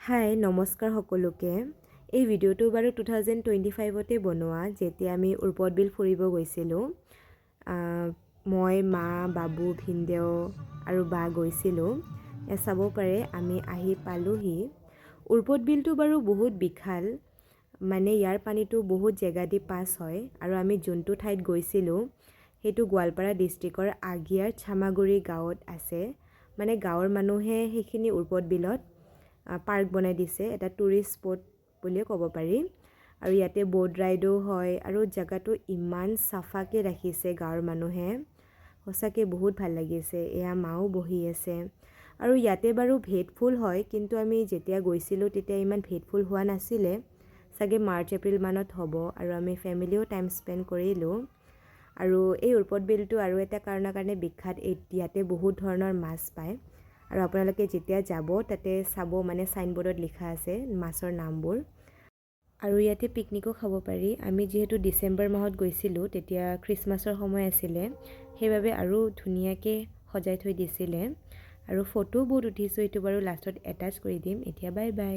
হাই নমস্কাৰ সকলোকে এই ভিডিঅ'টো বাৰু 2025তে বনোৱা যেতিয়া আমি উৰপদ বিল ফুৰিব গৈছিলোঁ মই মা বাবু ভিনদেউ আৰু বা গৈছিলোঁ চাব পাৰে আমি আহি পালোহি উৰপদ বিলটো বাৰু বহুত বিশাল মানে ইয়াৰ পানীটো বহুত জেগা দি পাছ হয় আৰু আমি যোনটো ঠাইত গৈছিলোঁ সেইটো গোৱালপাৰা ডিষ্ট্ৰিক্টৰ আগিয়াৰ চামাগুৰি গাঁৱত আছে মানে গাঁৱৰ মানুহে সেইখিনি উৰপদ বিলত পাৰ্ক বনাই দিছে এটা টুৰিষ্ট স্পট বুলিয়ে ক'ব পাৰি আৰু ইয়াতে বোট ৰাইডো হয় আৰু জায়গাটো ইমান সাফাকে ৰাখিছে গাঁৱৰ মানুহে সঁচাকৈ বহুত ভাল লাগিছে এয়া মাও বহি আছে আৰু ইয়াতে বাৰু ভেটফুল হয় কিন্তু আমি যেতিয়া গৈছিলোঁ তেতিয়া ইমান ভেটফুল হোৱা নাছিলে চাগে মাৰ্চ এপ্ৰিল মানত হ'ব আৰু আমি ফেমিলিও টাইম স্পেণ্ড কৰিলোঁ আৰু এই উৰপদ বিলটো আৰু এটা কাৰণৰ কাৰণে বিখ্যাত ইয়াতে বহুত ধৰণৰ মাছ পায় আৰু আপোনালোকে যেতিয়া যাব তাতে চাব মানে সাইনবোৰ্ডত লিখা আছে মাছৰ নামবোৰ আৰু ইয়াতে পিকনিকো খাব পাৰি আমি যেহেতু ডিসেম্বৰ মাহত গৈছিলোঁ তেতিয়া খ্ৰীষ্টমাছৰ সময় আছিলে সেইবাবে আৰু ধুনীয়াকৈ সজাই থৈ দিছিলে আৰু ফটো বহুত উঠিছোঁ এইটো বাৰু লাষ্টত এটাচ কৰি দিম এতিয়া বাই বাই